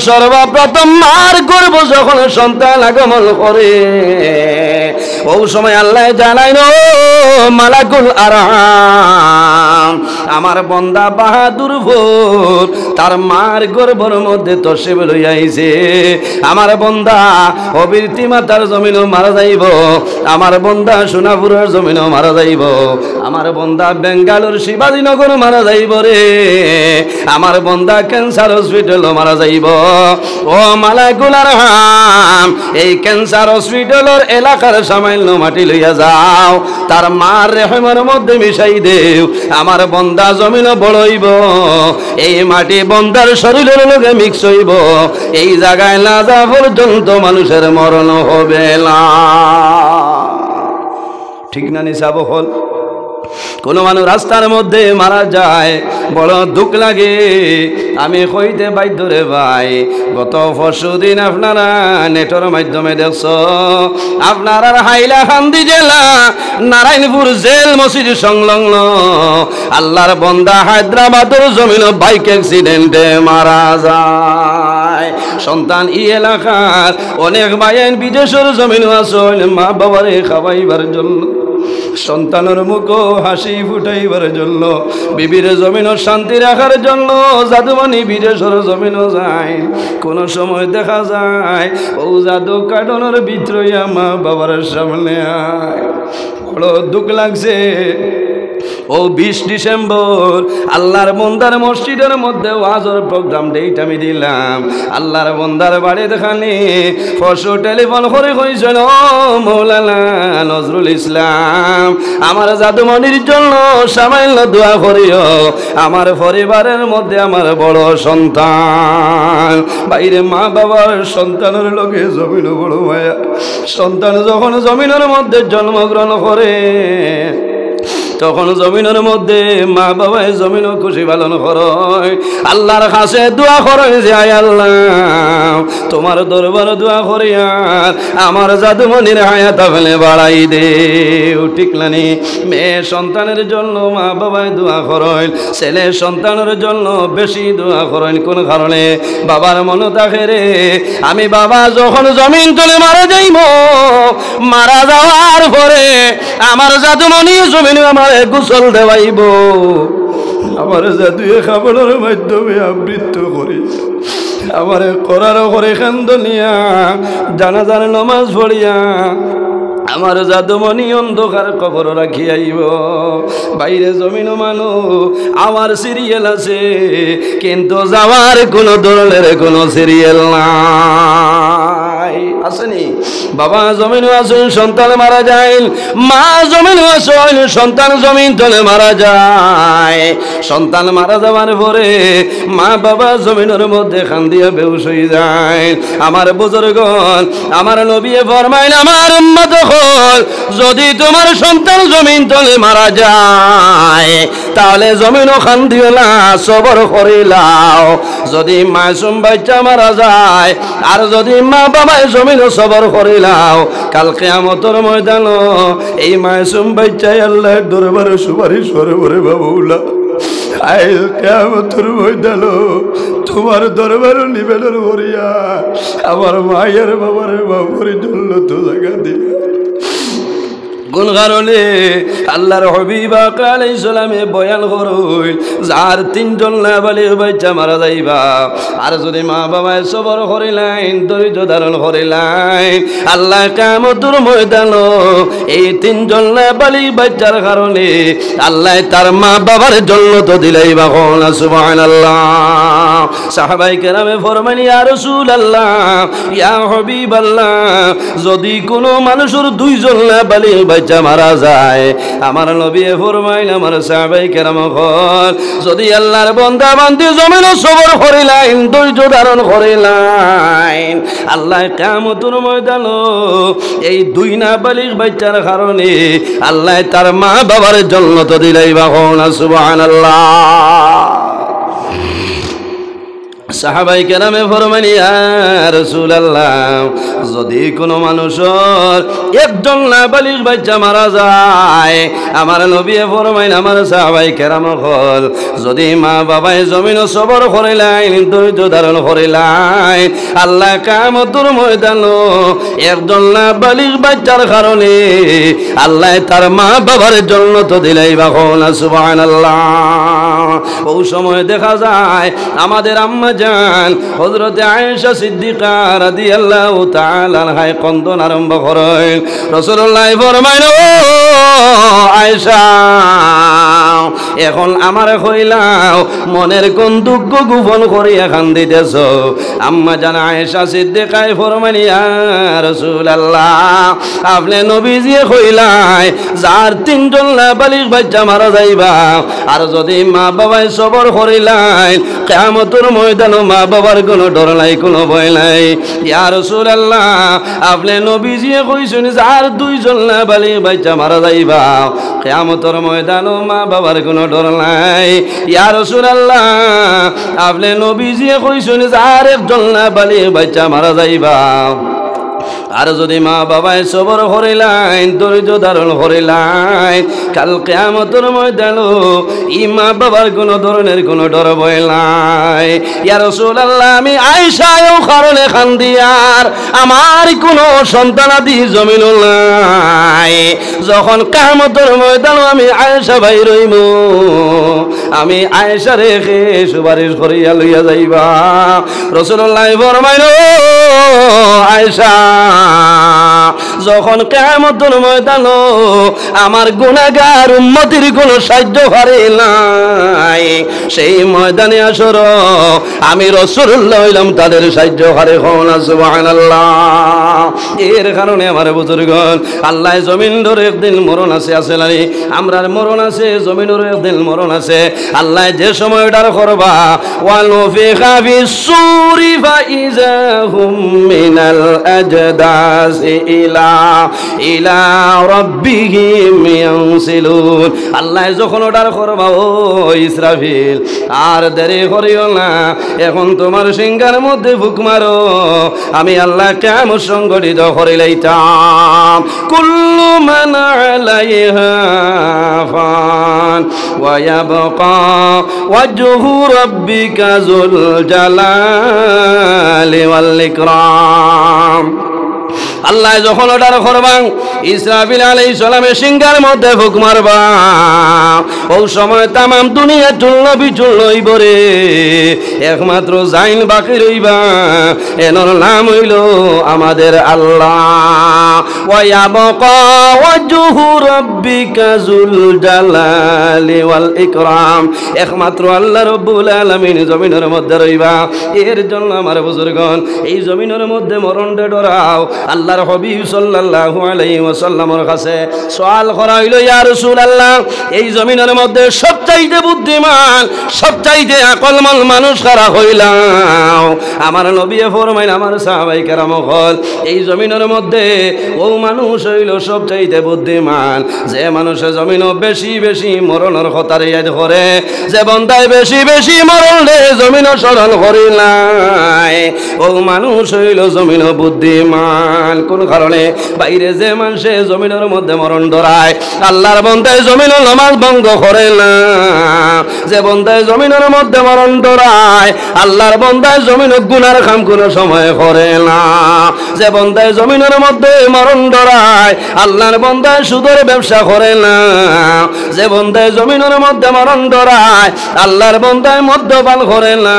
সর্বপ্রথম মার গর্ভ যখন সন্তান আগমন করে ওই সময় আল্লাহ জানাইল মালাকুল আরহাম আমার বান্দা বাহাদুর ভোর তার মার গর্ভের মধ্যে তশরিফ লইয়া আইছে। আমার বান্দা অবীরতি মাতার জমিনও মারা যাইব, আমার বান্দা সোনাপুরের জমিনও মারা যাইব, আমার বান্দা বেঙ্গালোর শিবাজীনগর মারা যাইব রে, আমার বান্দা ক্যান্সার হসপিটালও মারা যাইব। ও মালাকুল আরহাম এই ক্যান্সার হসপিটালের এলাকার সামান্য মাটি লইয়া যাও, তার মার রেহমের মধ্যে মিশাই দেও, আমার বান্দা জমিন বড়ইব, এই মাটি বান্দার শরীরের লগে মিক্স হইব, এই জায়গায় না যা পর্যন্ত মানুষের মরণ হবে না। ঠিক না নিসাব হল? কোন মানুষ রাস্তার মধ্যে মারা যায় বড় দুঃখ লাগে। আমি কইতে বাধ্য রে ভাই, গত পরশুদিন আপনারা নেটের মাধ্যমে দেখছ আপনার হাইলাকান্দি জেলা নারায়ণপুর জেল মসজিদ সংলগ্ন আল্লাহর বান্দা হায়দ্রাবাদের জমিন বাইক অ্যাক্সিডেন্টে মারা যায়। সন্তান ই এলাকার অনেক ভাইয়ের বিদেশের জমিন আসল মা বাবারে খাওয়াইবার জন্য, সন্তানের মুখ হাসি ফুটাইবার জন্য, বিবির জমিনও শান্তি রাখার জন্য জাদুমণি বিদেশের জমিনও যায়। কোন সময় দেখা যায় ও জাদু কাটনের ভিতরে মা বাবার সামনে আয়। বড় দুঃখ লাগছে। ও 20 ডিসেম্বর আল্লাহর বন্দার মসজিদের মধ্যে ওয়াজের প্রোগ্রাম ডেট আমি দিলাম। আল্লাহর বন্দার বাড়ি দেখানি ফসো টেলিফোন করে কইছিল মৌলানা নজরুল ইসলাম আমার জাদুমণির জন্য সামান্য দোয়া করিও, আমার পরিবারের মধ্যে আমার বড় সন্তান বাইরে মা বাবার সন্তানের লোকে জমিন বড় মায়া। সন্তান যখন জমিনের মধ্যে জন্মগ্রহণ করে তখন জমিনের মধ্যে মা বাবায় জমিনও খুশি পালন করয়, আল্লাহর কাছে দোয়া করে যে আয় আল্লাহ তোমার দরবার দোয়া করি আর আমার জাদুমণির হায়াত ফেলে বাড়াই দে। ঠিক নানি? মেয়ে সন্তানের জন্য মা বাবায় দোয়া করেন, ছেলে সন্তানের জন্য বেশি দোয়া করেন। কোন কারণে? বাবার মনে থাকে রে আমি বাবা যখন জমিন তুলে মারা যাইব, মারা যাওয়ার পরে আমার জাদুমণি জমিন আমার গোসল দেওয়াইব, আমার জাদুয়ে খাবারের মাধ্যমে আবৃত্ত করি, আমার করার করে খান্দনিয়া জানাজার নমাজ পড়িয়া আমার জাদুমণি অন্ধকার কবর রাখি আইব। বাইরে জমিন মানুষ আমার সিরিয়াল আছে, কিন্তু যাওয়ার কোনো ধরনের কোনো সিরিয়াল নাই। আসেনি? বাবা জমিন আসুন সন্তান মারা যায়, মা জমিন আসুন সন্তান জমিন তলে মারা যায়। সন্তান মারা যাওয়ার পরে মা বাবা জমিনের মধ্যে খান্দিয়া বেহুশ হয়ে যায়। আমার বুজুর্গণ আমার নবী ফরমাইল আমার উম্মত হল যদি তোমার সন্তান জমিন তলে মারা যায় তাহলে জমিনও খান্দিও না, সবর করিলাও। যদি মাসুম বাচ্চা মারা যায় আর যদি মা বাবায় জমিনও সবর করিলাও, কাল কিয়ামতের ময়দান এই মাসুম বাচ্চাই আল্লাহর দরবারে সুপারিশ করবে বাবুলা। আয় কিয়ামতের ময়দান তোমার দরবারে নিবেদন করিয়া আমার মায়ের বাবার বাবুর জন্য তো জায়গা দিবে। কোন কারণে? আল্লাহর হাবিব আলাইহিস সালামে বয়ান করুন যার 3 জন নাবালিগ বাচ্চা মারা যাইবা আর যদি মা বাবায় সবর করিলেন ধৈর্য ধারণ করিলেন, আল্লাহ কিয়ামতের ময়দান এই 3 জন নাবালিগ বাচ্চার কারণে আল্লাহ তার মা বাবার জান্নাত দিলাইবা। কোন সুবহানাল্লাহ। সাহাবায়ে কেরামে ফরমান ইয়া রাসূলুল্লাহ ইয়া হাবিবাল্লাহ যদি কোনো মানুষের 2 জন নাবালিগ বাচ্চা মারা যায়, আমার নবী ফরমাইল আমার সাহাবায়ে কেরাম হল যদি আল্লাহর বান্দা বান্দি জমিন সবর করিলেন ধৈর্য ধারণ করিলেন, আল্লাহ কিয়ামতের ময়দান এই 2 নাবালিগ বাচ্চার কারণে আল্লাহ তার মা বাবার জান্নাত দিলাইবা। কোন সুবহানাল্লাহ। সাহাবাই কেরামে ফরমান ইয়া রাসূলুল্লাহ, যদি কোনো মানুষের একজন নাবালিগ বাচ্চা মারা যায়, আমার নবী ফরমাইন আমার সাহাবাই কেরাম হল, যদি মা বাবাই জমিন সবর করিলাইন, ধৈর্য ধারণ করিলাইন, আল্লাহ কিয়ামতের ময়দানে একজন নাবালিগ বাচ্চার কারণে আল্লাহ তার মা বাবার জান্নাত দিলাইবা। কোন সুবহানাল্লাহ। ওই সময় দেখা যায় আমাদের আম্মা জান হযরতে আয়েশা সিদ্দিকা রাদিয়াল্লাহু তাআলা আনহা কন্দন আরম্ভ করেন। রাসূলুল্লাহ ফরমাইল, ও আয়েশা, এখন আমার কইলাও মনের কোন দুঃখ গোপন করিয়া কান্দিতেছ? আম্মা জান আয়েশা সিদ্দিকায় ফরমাইল, ইয়া রাসূলুল্লাহ, আপনি নবীজি কইলাই যার তিনজন নাবালিগ বাচ্চা মারা যাইবা, আর যদি মা বাবাই সবর করিলাই কিয়ামতের ময়দানে মা বাবার কোনো ডর নাই, কোনো ভয় নাই। ইয়া রাসূলুল্লাহ, আপনি নবীজি কইছেন যার দুইজন নাবালিগ বাচ্চা মারা যাইবা, কিয়ামতের ময়দানে মা বাবার কোনো ডর নাই। ইয়া রাসূলুল্লাহ, আপনি নবীজি কইছেন যার একজন নাবালিগ বাচ্চা মারা যাইবা, আর যদি মা বাবাই সবর করিলাইন, ধৈর্য ধারণ করিলাইন, কাল কিয়ামতের ময়দানে ই মা বাবার কোনো ধরনের কোনো ডর ভয় নাই। ইয়া রাসূলুল্লাহ, আমি আয়েশাও কারণে কান্দি, আর আমার কোনো সন্তানাদি জমিন নাই। যখন কিয়ামতের ময়দানে আমি আয়েশা ভাই রইব, আমি আয়েশা রেখে সুপারিশ করিয়া লইয়া যাইবা। রাসূলুল্লাহ ফরমাইল, আয়েশা, যখন কিয়ামতের ময়দানে আমার গুনাহগার উম্মতির কোনো সাহায্য পারে নাই, সেই ময়দানে আসর আমি রাসূলুল্লাহ হইলাম তাদের সাহায্য করে। সুবহানাল্লাহ। এর কারণে আমার বুজুর্গণ, আল্লাহ জমিন ধরে একদিন মরণ আছে, আছে না? আমরার মরণ আছে, জমিনের একদিন মরণ আছে। আল্লাহ যে সময়টার করবা, ওয়ানুফিখা ফিস-সূরি ফাইযা হুম মিনাল আজদাসি ইলা রাব্বিহিম ইয়ানসিলুন। আল্লাহ যখন অর্ডার করবা, ও ইসরাফিল, আর দেরি করিও না, এখন তোমার সিংহার মধ্যে ফুক মারো, আমি আল্লাহ কিয়ামত সংগঠিত করে লইতাম। কুল্লু মান আলাইহা ফান ওয়া ইয়াবকা ওয়াজহু রাব্বিকা যুল জালালি ওয়াল ইকরাম। আল্লাহ যখন অর্ডার করবাং, ইসরাফিল আলাইহিস সালামের সিংহার মধ্যে ফুক মারবা, ওই সময় তাম দুনিয়া চূর্ণ বিচূর্ণ হইব রে, একমাত্র জাইন বাকি রইবা, এনর নাম হইল আমাদের আল্লাহ। ওয়া ইয়াবকা ওয়াজহু রাব্বিকা যুল জালালি ওয়াল ইকরাম, একমাত্র আল্লাহ রাব্বুল আলামিন জমিনের মধ্যে রইবা। এর জন্য আমার বুজুর্গণ, এই জমিনের মধ্যে মরণে ডরাও। আল্লাহর হাবিব সাল্লাল্লাহু আলাইহি ওয়াসাল্লামের কাছে সওয়াল করা হইল, ইয়া রাসূলুল্লাহ, এই জমিনের মধ্যে সবচাইতে বুদ্ধিমান, সবচাইতে আকলমান মানুষ কারা হইলাম? আমার নবী ফরমাইন, আমার সাহাবায়ে কেরাম হল, এই জমিনের মধ্যে ও মানুষ হইল সবচাইতে বুদ্ধিমান, যে মানুষে জমিন বেশি বেশি মরণের খতার ইয়াদ করে, যে বন্দায় বেশি বেশি মরণে জমিন স্মরণ করিলাই, ও মানুষ হইল জমিন বুদ্ধিমান। কোন কারণে? বাইরে যে মানুষে জমিনের মধ্যে মরণ ধরায়, আল্লাহর বন্দায় জমিন নামাজ ভঙ্গ করে না, যে বন্দায় জমিনের মধ্যে মরণ ধরায়, আল্লাহর বন্দায় জমিন গুনার কাম কোনো সময় করে না, যে বন্দায় জমিনের মধ্যে মরণ ধরায়, আল্লাহর বন্দায় সুদের ব্যবসা করে না, যে বন্দায় জমিনের মধ্যে মরণ ধরায়, আল্লাহর বন্দায় মদ্যপান করে না,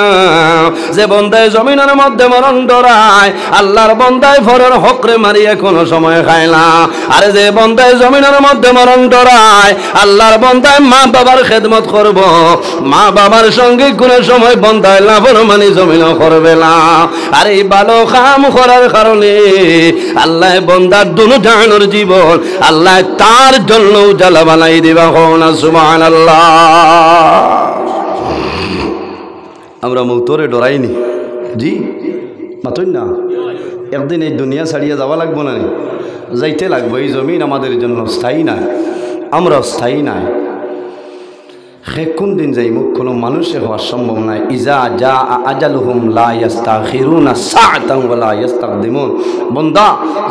যে বন্দায় জমিনের মধ্যে মরণ ধরায়, আল্লাহর বন্দায় ফরের হকরে মারিয়া কোনো সময় খায় না, আরে যে বন্দায় জমিনের মধ্যে মরণ ধরায়, আল্লাহর বন্দায় মা বাবার খেদমত করব, মা বাবার সঙ্গে কোনো সময় বন্দায় নাফরমানি জমিন করবে না। আর এই ভালো কাম করার কারণে আল্লাহ বন্দার দুনো জাহানের জীবন আল্লাহ তার জন্য উজালা বানাই দিবা। না সুবহানাল্লাহ। আমরা মৌতরে ডরাইনি, জি মাতুন না, একদিন এই দুনিয়া ছাড়িয়ে যাওয়া লাগবো না, যাইতে লাগবো। এই জমিন আমাদের জন্য স্থায়ী নাই, আমরা স্থায়ী নাই। হে কোন দিন যাইব কোনো মানুষে হওয়া সম্ভব নয়। ইজা জা আজালুহুম লা ইস্তাখিরুনা সাআতান ওয়া লা ইস্তাকদিমুন। বান্দা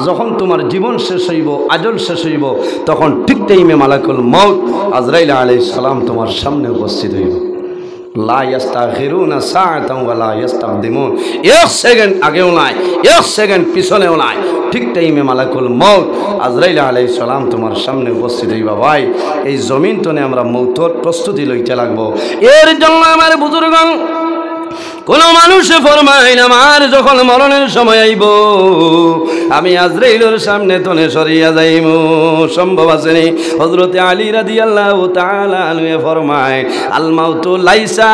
যখন তোমার জীবন শেষ হইব, আজল শেষ হইব, তখন ঠিক টাইমে মালাকুল মউত আজরাইল আলাইহিস সালাম তোমার সামনে উপস্থিত হইব। লা ইস্তাখিরুনা সাআতান ওয়া লা ইস্তাকদিমুন। এক সেকেন্ড আগেও নাই, এক সেকেন্ড পিছনেও নাই, ঠিক টাইমে মালাকুল মউত আজরাইল আলাইহিস সালাম তোমার সামনে উপস্থিত হইবা। ভাই এই জমিন তনে আমরা মৌতর প্রস্তুতি লইতে লাগবো। এর জন্য আমার বুজুর্গণ কোন মানুষে ফরমাইন আমার যখন মরণের সময় আইব আমি আজরাইলের সামনে তনে সরিয়া যাইব, সম্ভব আছে নি? হযরতে আলী রাদিয়াল্লাহু তাআলা আনহু ফরমায় আল মাউতু লাইসা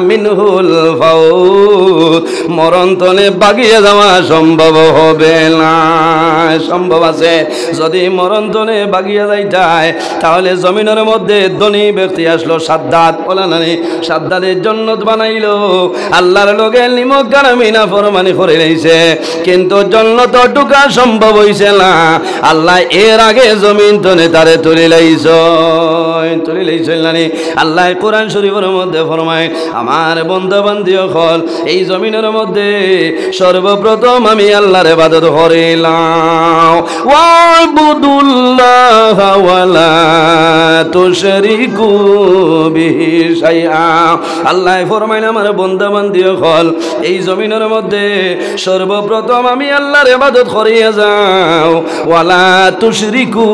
মিনহুল ফাউত, মরণ তনে বাগিয়ে যাওয়া সম্ভব হবে না। সম্ভব আছে যদি মরণ তনে বাগিয়ে যাইতায় তাহলে জমিনের মধ্যে ধনী ব্যক্তি আসলো সাদ্দাত, বলা নানি সাদ্দাতের জন্নত বানাইলো, আল্লাহর লগে নিমক গানামিনা ফরমানি করে রইছে, কিন্তু জন্নত ঢোকা সম্ভব হইছে না। আল্লাহ এর আগে জমিন তনে তারে তুলি লাইছেন নানি। আল্লাহ কোরআন শরীফের মধ্যে ফরমায় আমার বন্ধু বান্ধব হল এই জমিনের মধ্যে সর্বপ্রথম আমি আল্লাহর ইবাদত করিলাম। ওয়াবুদুল্লাহ ওয়ালা তুশরিকু বিহি শাইআ। আল্লাহ ফরমায় আমার বন্ধু বান্ধব হল এই জমিনের মধ্যে সর্বপ্রথম আমি আল্লাহর ইবাদত করিয়া যাও, ওয়ালা তুশরিকু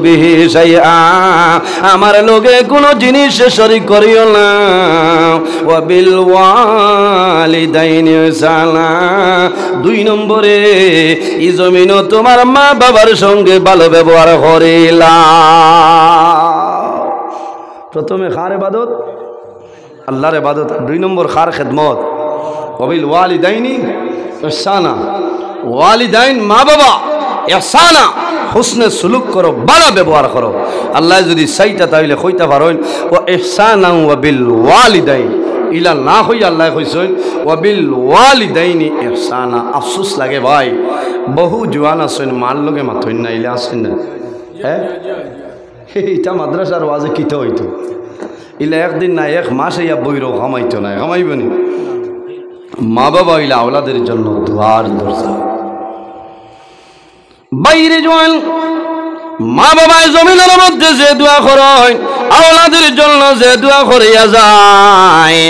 বিহি শাইআ, আমার লগে কোনো জিনিস শরীক করিও না। ওয়া বিল ওয়ালিদাইনি ইহসানা, 2 নম্বরে এই জমিনও তোমার মা বাবার সঙ্গে ভালো ব্যবহার করিলা। প্রথমে কার ইবাদত? আল্লাহর ইবাদত। 2 নম্বর কার খেদমত? ওয়া বিল ওয়ালিদাইনি ইহসানা, ওয়ালিদাইন মা বাবা ইহসানা, হুসনে সুলুক করো, ভালো ব্যবহার করো। আল্লাহ যদি চাইতা তাহলে কইতে পারেন ও ইহসানা ওয়া বিল ওয়ালিদাইন, ইলা না হই আল্লাহ কইছেন ওয়া বিল ওয়ালিদাইনি ইহসানা। আফসোস লাগে ভাই, বহু জওয়ান আছেন মার লগে মাথইন না, ইলা আছেন না? হ্যাঁ, এটা মাদ্রাসার ওয়াজে কিতে হইতো, ইলা একদিন না এক মাস ইয়া বইরো ঘামাইতো না, ঘামাইবনি। মা বাবা ইলা আওলাদের জন্য দুয়ার দরজা। বাইরে জওয়ান মা বাবায় জমিনের মধ্যে যে দোয়া করেন, আওলাদের জন্য যে দোয়া করিয়া যায়,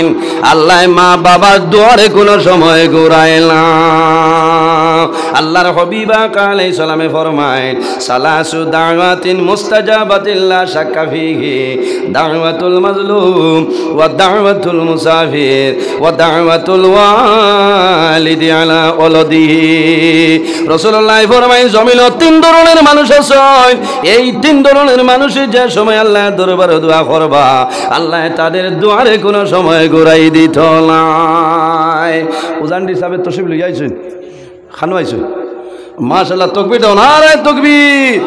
আল্লাহ মা বাবার দুয়ারে কোনো সময় ঘুরায় না। আল্লাহর হাবিব আলাইহিস সালামে ফরমায় সালাসু দাওয়াতিন মুস্তাজাবাতিন লা শাক্কা ফিহি, দাওয়াতুল মাজলুম ওয়া দাওয়াতুল মুসাফির ওয়া দাওয়াতুল ওয়ালিদি আলা ওয়ালাদিহি। রাসূলুল্লাহ ফরমায় জমিনে 3 ধরনের মানুষ আছে, এই 3 ধরনের মানুষের যে সময় আল্লাহ দরবারে দোয়া করবা আল্লাহ তাদের দুয়ারে কোনো সময় ঘুরাই দিত না। উজানডি সাহেব তশরিফ লই আইছেন, খানো আইছেন, মাশাআল্লাহ। তাকবীর দাও, নারে তাকবীর,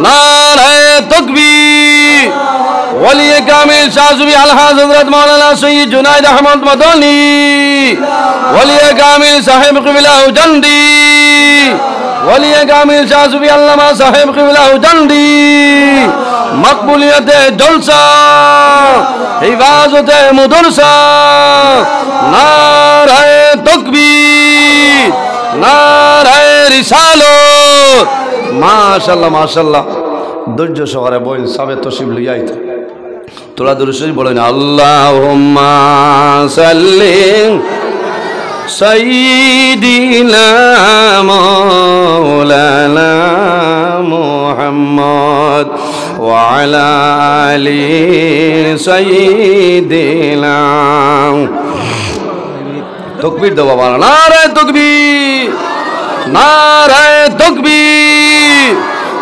নারে তাকবীর। ওলি কামিল শাহজুবি আলহাজ হযরত মাওলানা সৈয়দ জুনাইদ আহমদ মাদানী, ওলি কামিল সাহেব কিবলা উজান্ডি, ওলি কামিল শাহজুবি আল্লামা সাহেব কিবলা উজান্ডি, মকবুলিয়তে জলসা, হিফাজতে মুদরসা, নারে তাকবীর, নারে রিসালত। মাশাআল্লাহ মাশাআল্লাহ। ধৈর্য সহকারে বলেন, সবে তশরিফ লইয়া আইতে তোলা দুরুদ বলেন আল্লাহুম্মা সাল্লি সাইয়্যিদিনা মাওলানা মুহাম্মদ ওয়া আলা আলি সাইয়্যিদিনা। তাকবীর দাও বাবা, নারে তাকবীর, নারে তাকবীর।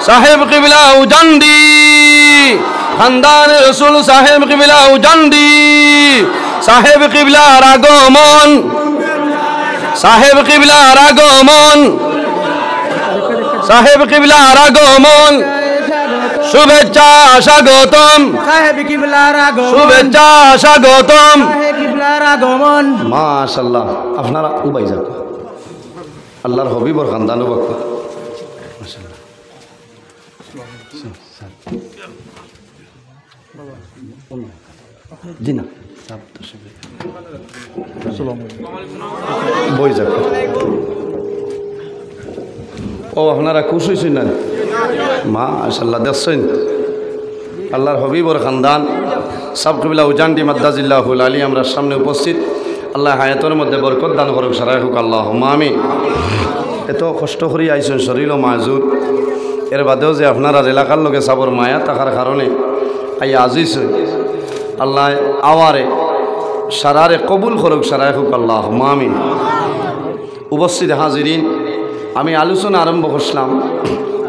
সাহেব কিবলা উজান্ডি, খানদান রসুল সাহেব কিবলা উজান্ডি, সাহেব কিবলার আগমন, সাহেব কিবলার আগমন, সাহেব কিবলার আগমন, শুভেচ্ছা স্বাগতম, সাহেব কিবলার আগমন, শুভেচ্ছা স্বাগতম, সাহেব কিবলার আগমন। মাশাআল্লাহ। আপনারা উবাই যান, আল্লাহর হবিবর খানদান বক্ত। মাশাআল্লাহ। জি না বই যাক ও আপনারা খুশ হয়েছেন না মাশাআল্লাহ দেখছেন আল্লাহর হবিবর খানদান সব কবিলা উজানটি মাদ্দাজিল্লাহুল আলী আমরা সামনে উপস্থিত আল্লাহ হায়াতের মধ্যে বরকত দান করুক সারাই হোক আল্লাহ আমিন এত কষ্ট করে আইসেন শরীর ও মাজুর এর বাদেও যে আপনারা এলাকার লোকে সাবর মায়া থাকার কারণে আই আজিজ আল্লাহ আওয়ারে সারারে কবুল করুক সারাই হোক আল্লাহ আমিন উপস্থিত হাজিরিন আমি আলোচনা আরম্ভ করলাম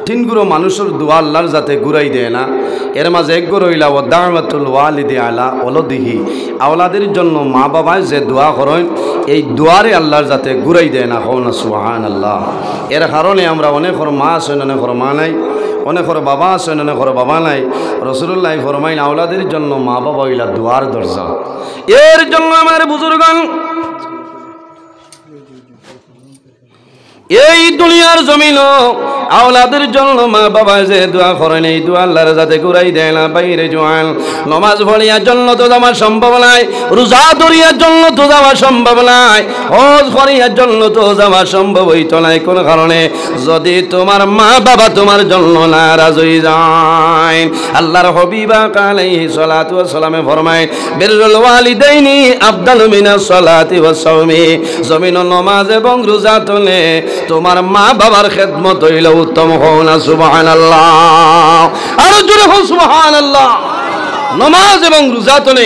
তিনগুলো মানুষের দোয়া আল্লাহর যাতে ঘুরাই দেয় না এর মাঝে এক গুরু ইলা ওয়াদামাতুল ওয়ালিদি আলা ওলদিহি আওলাদের জন্য মা বাবায় যে দোয়া করেন এই দোয়ারে আল্লাহর যাতে ঘুরাই দেয় না হও না সুবহানাল্লাহ এর কারণে আমরা অনেকের মা আছেন অনেকের মা নাই অনেকের বাবা আছেন অনেকের বাবা নাই রাসূলুল্লাহ ফরমাইন আওলাদের জন্য মা বাবা ইলা দোয়ার দরজা এর জন্য আমার বুজুর্গান এই দুনিয়ার জমিন আওলাদের জন্য মা বাবা যে দোয়া করেন এই দোয়া আল্লাহর যাতে ঘুরাই দেয় না বাইরে জোয়ান নমাজ পড়িয়ার জন্য তো যাওয়া সম্ভব নাই রোজা ধরিয়ার জন্য তো যাওয়া সম্ভব নাই হজ করিয়ার জন্য তো যাওয়া সম্ভব হইতো নাই কোন কারণে যদি তোমার মা বাবা তোমার জন্য নারাজ হয়ে যায় আল্লাহর হাবিবা আলাইহিস সালাতু ওয়াস সালামে ফরমায় বিররুল ওয়ালিদাইনি আফদালু মিনাস সালাতি ওয়াস সাওমি জমিন নমাজ এবং রোজা তোলে তোমার মা বাবার খেদমত হইল উত্তম হও না সুবহানাল্লাহ আর জোরে হও সুবহানাল্লাহ নমাজ এবং রোজা তোলে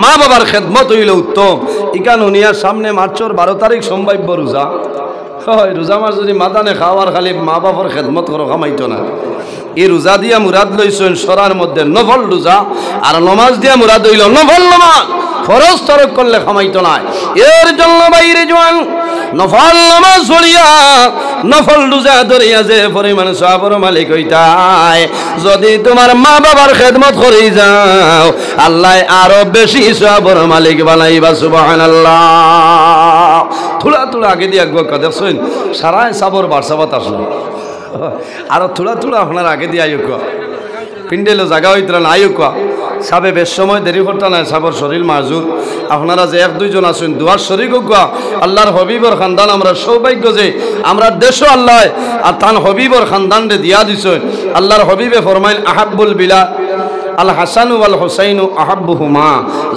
মা বাবার খেদমত হইল উত্তম ইকান উনিয়ার সামনে মার্চর 12 তারিখ সম্ভাব্য রোজা হয় রোজা মাস যদি মাদানে খাওয়ার খালি মা বাবার খেদমত করো কামাইতো না এই রোজা দিয়া মুরাদ লইছেন সরার মধ্যে নফল রোজা আর নমাজ দিয়া মুরাদ হইল নফল নমাজ ফরজ তরক করলে কামাইতো না এর জন্য বাইরে জোয়ান নফল নামাজ পড়িয়া নফল রোজা ধরিয়া যে পরিমাণ সওয়াবের মালিক হইতায় যদি তোমার মা বাবার খেদমত করে যাও আল্লাহ আরো বেশি সওয়াবের মালিক বানাইবা সুবহানাল্লাহ থোড়া থোড়া আগে দিয়ে একবার কথা শুন সারা সাবর বারসাবাত আসলো আরো থোড়া থোড়া আপনার আগে দিয়ে আয়ুক পিন্ডেলো জায়গা হইতরা না আয়ুক সাবে বেশ সময় দেরি করতে নাই সাবর শরীর মাজুর আপনারা যে এক দুইজন আছেন দুয়ার শরীর গুয়া আল্লাহর হবিবর খানদান আমরা সৌভাগ্য যে আমরা দেশও আল্লাহ আর তান হবিবর খানদান রে দিয়া দিছেন আল্লাহর হবিবে ফরমাইল আহাব্বুল বিলা আল হাসানু ওয়াল হুসাইনু আহাব্বুহুমা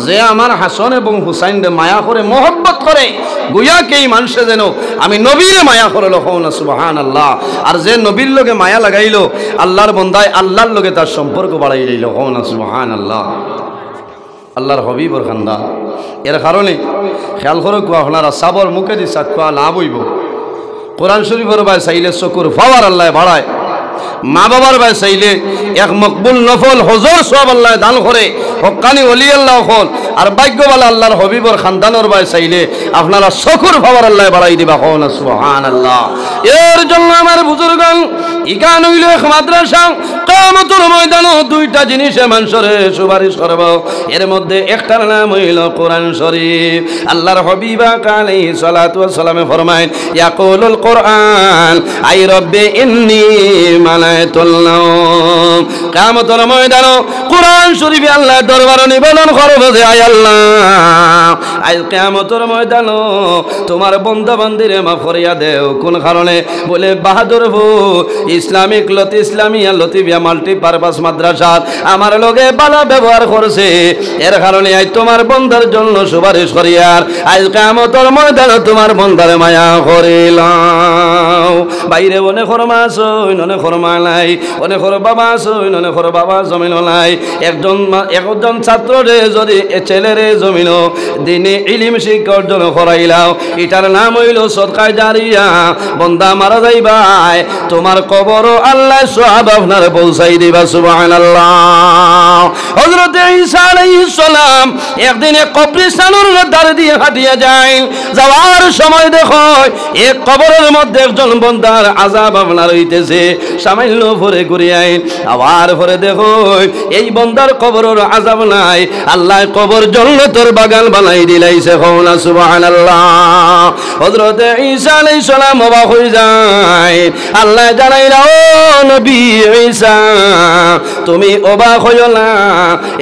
যে আমার হাসান এবং হুসাইন রে মায়া করে মোহব্বত করে গুয়া কেই মানুষে যেন আমি নবীরে মায়া করে লখও না সুবহানাল্লাহ আর যে নবীর লগে মায়া লাগাইলো আল্লাহর বন্দায় আল্লাহর লগে তার সম্পর্ক বাড়াই লইল হও না সুবহানাল্লাহ আল্লাহর হবিবর খান্দা এর কারণে খেয়াল করে আপনারা সাবর মুখে দি সাক্ষা না বইব কোরআন শরীফের ভাই চাইলে চকুর পাওয়ার আল্লাহ বাড়ায় মা বাবার ভাই চাইলে এক মকবুল নফল হজর সব আল্লাহ দান করে হক্কানি ওলি আল্লাহ হল আর ভাগ্যবালা আল্লাহর হবিবর খানদানোর ভাই চাইলে আপনারা চকুর পাওয়ার আল্লাহ বাড়াই দিবা হও না সুবহানাল্লাহ এর জন্য আমার বুজুর্গান ইকান হইল এক মাদ্রাসা কিয়ামতের ময়দানে দুইটা জিনিসে মানুষের সুপারিশ করব এর মধ্যে একটার নাম হইল কোরআন শরীফ আল্লাহর হাবিবা আলাইহিস সালাতু ওয়াস সালামে ফরমায় ইয়াকুলুল কোরআন আই রব্বি ইন্নী মানাইতুল্লাহ কিয়ামতের ময়দানে কোরআন শরীফে আল্লাহ দরবারে নিবেদন করব যে আয় আল্লাহ আজ কিয়ামতের ময়দানে তোমার বান্দা বান্দিরে মাফ করিয়া দেও কোন কারণে বলে বাহাদুরপুর ইসলামিক ইসলামিয়া লতিফিয়া মাল্টিপারপাস মাদ্রাসা আমার লগে ভালো ব্যবহার করছে এর কারণে আজ তোমার বন্দার জন্য সুপারিশ করিয়ার আজ কিয়ামতের ময়দানে তোমার বন্দার মায়া করিলাম বাইরে অনেক মা আছেন অনেক মা নাই অনেক বাবা আছেন অনেক বাবা জমিন নাই একজন ছাত্ররে যদি ছেলেরে জমিন দিনে ইলিম শিক্ষা অর্জন করাইলাও এটার নাম হইল সদকা জারিয়া বন্দা মারা যাইবাই তোমার কবর আল্লাহ সওয়াব আপনার পৌঁছাই দিবা সুবহানাল্লাহ হযরত ঈসা আলাইহিস সালাম একদিন এক কবরস্থানের ধারে দিয়ে হাঁটিয়া যায় যাওয়ার সময় দেখো এক কবরের মধ্যে একজন বন্দার আযাব আপনার হইতেছে সামান্য পরে ঘুরে আইন আবার পরে দেখো এই বন্দার কবরের আযাব নাই আল্লাহ কবর জান্নাতের বাগান বানাই দিলাইছে কওনা সুবহানাল্লাহ হযরত ঈসা আলাইহিস সালাম অবাক হয়ে যায় আল্লাহ জানাইলা ও নবী ঈসা তুমি অবাক হইও না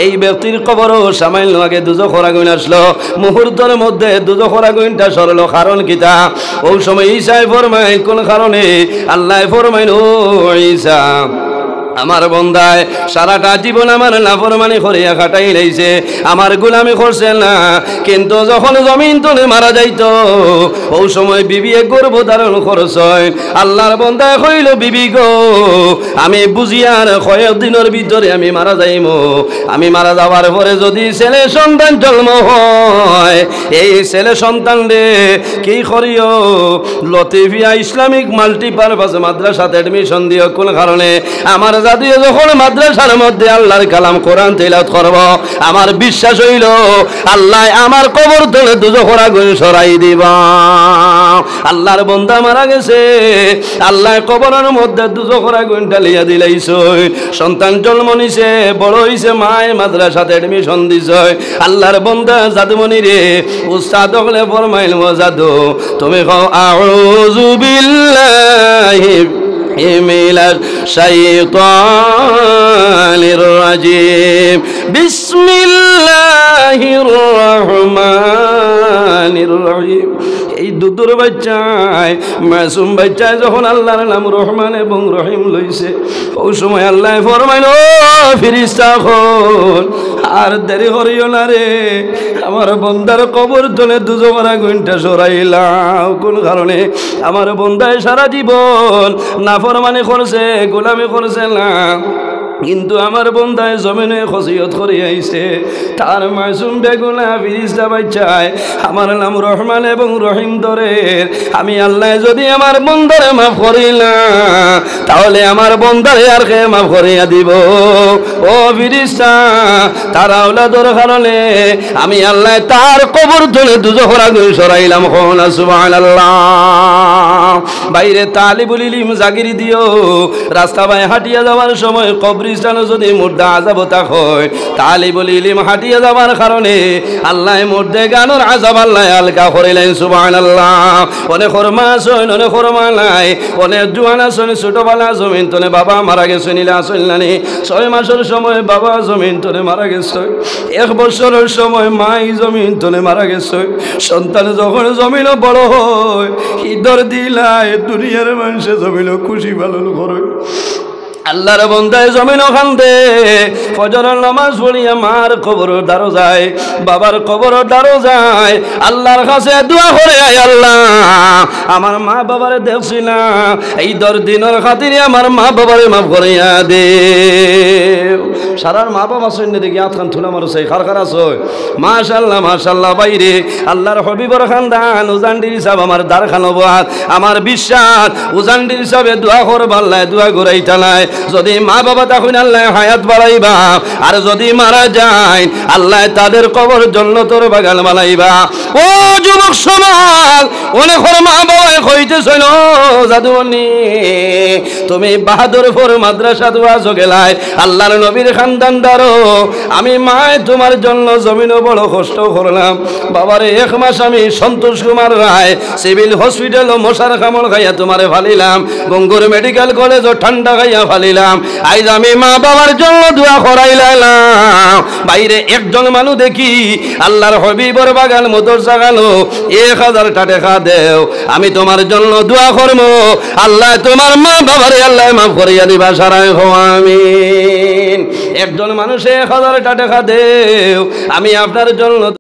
এই ব্যক্তির কবরও সামান্য আগে দুজখের আগুন আসলো মুহূর্তের মধ্যে দুজখের আগুনটা সরলো কারণ কিতা ওই সময় ঈসাই ফরমায় কোন কারণে আল্লাহ ফরমাইল ও ঈসা আমার বন্দায় সারাটা জীবন আমার নাফরমানি করিয়া কাটাই লাইছে আমার গোলামি করছে না কিন্তু যখন জমিন তলে মারা যাইতো ওই সময় বিবি গর্ভ ধারণ খরচ হয় আল্লাহর বন্দায় কইল বিবি গো আমি বুঝিয়ার কয়েকদিনের ভিতরে আমি মারা যাইম আমি মারা যাওয়ার পরে যদি ছেলে সন্তান জন্ম হয় এই ছেলে সন্তান রে কি করিও লতিফিয়া ইসলামিক মাল্টিপারপাস মাদ্রাসাতে এডমিশন দিও কোন কারণে আমার জাতীয় যখন মাদ্রাসার মধ্যে আল্লাহর কালাম কোরআন তেলাওয়াত করব আমার বিশ্বাস হইল আল্লাহ আমার কবর তলে দুজখের আগুন সরাই দিবা আল্লাহর বান্দা মারা গেছে আল্লাহ কবরের মধ্যে দুজখের আগুন ঢালিয়া দিলাইছে সন্তান জন্ম নিছে বড় হইছে মায় মাদ্রাসাতে এডমিশন দিছে আল্লাহর বান্দা জাদুমণি রে উস্তাদ হলে ফরমাইল ও জাদু তুমি কও আউযু বিল্লাহি من الشيطان الرجيم بسم الله الرحمن الرحيم এই দুধুর বাচ্চায় মাসুম বাচ্চায় যখন আল্লাহর নাম রহমান এবং রহিম লইছে ওই সময় আল্লাহ ফরমাইল ও ফেরেশতাগণ আর দেরি করিও না রে আমার বান্দার কবর তলে দুজখের আগুনটা সরাইলাম কোন কারণে আমার বান্দায় সারা জীবন নাফরমানি করছে গোলামি করছে না কিন্তু আমার বন্ধায় জমিনে খসিয়ত করে আইছে তার মাসুম বেগুনা ফিরিস্তা বাচ্চায় আমার নাম রহমান এবং রহিম ধরে আমি আল্লাহ যদি আমার বন্ধারে মাফ করি না তাহলে আমার বন্ধারে আর কে মাফ করিয়া দিব ও ফিরিস্তা তার আওলাদর কারণে আমি আল্লাহ তার কবর তলে দুজখের আগুন সরাইলাম কওনা সুবহানাল্লাহ বাইরে তালিবুল ইলম জাগিরি দিও রাস্তা বাই হাঁটিয়া যাওয়ার সময় কবরস্থানে যদি মুর্দা আযাব হয় তালিবুল ইলম হাঁটিয়া যাওয়ার কারণে আল্লাহ মুর্দে গানোর আযাব আল্লাহ আলকা করিলেন সুবহানাল্লাহ অনেক খরমা আসন অনেক খরমা নাই অনেক জোয়ান আসন ছোটবেলা জমিন তলে বাবা মারা গেছে নীলা আসল নানি 6 মাসের সময় বাবা জমিন তলে মারা গেছে 1 বছরের সময় মাই জমিন তলে মারা গেছে সন্তান যখন জমিন বড় হয় ঈদর দিলাই দুনিয়ার মানুষে জমিন খুশি পালন করে আল্লাহর বান্দায় জমিন খান্দে ফজরের নামাজ পড়িয়া মার কবর দ্বারো যায় বাবার কবর দ্বারো যায় আল্লাহর কাছে দোয়া করে আয় আল্লাহ আমার মা বাবারে দেখছি না এই 10 দিনের খাতিরে আমার মা বাবারে মাফ করিয়া দে সারার মা বাবা সৈন্য দেখি আতখান থুলা মারছে খারখার আছে মাশাআল্লাহ মাশাআল্লাহ বাইরে আল্লাহর হবিবর খানদান উজানডির সাহেব আমার দ্বার খানবাত আমার বিশ্বাস উজানডির সাহেব দোয়া করবা আল্লাহ দোয়া ঘুরাইতা নাই যদি মা বাবা তখন আল্লাহ হায়াত বাড়াইবা আর যদি মারা যায় আল্লাহ তাদের কবর জান্নাতের বাগান বানাইবা ও যুবক সমাজ অনেক মা বাবা কইতেছিল জাদুমণি তুমি বাহাদুরপুর মাদ্রাসা দোয়াজ গেলাই আল্লাহর নবীর খানদান দারো আমি মায় তোমার জন্য জমিনও বড় কষ্ট করলাম বাবারে 1 মাস আমি সন্তোষ কুমার রায় সিভিল হসপিটাল ও মশার কামড় খাইয়া তোমারে ফালিলাম গঙ্গুর মেডিকেল কলেজ ও ঠান্ডা খাইয়া ফালিলাম আইজ আমি মা বাবার জন্য দোয়া করাইলাম বাইরে একজন মানুষ দেখি আল্লাহর হবিবর বাগান মোটর জাগানো 1000 টাকা দেও আমি তোমার জন্য দোয়া করবো আল্লাহ তোমার মা বাবারে আল্লাহ মাফ করিয়া দিবা সারাই হো আমিন একজন মানুষ 1000 টাকা দেও আমি আপনার জন্য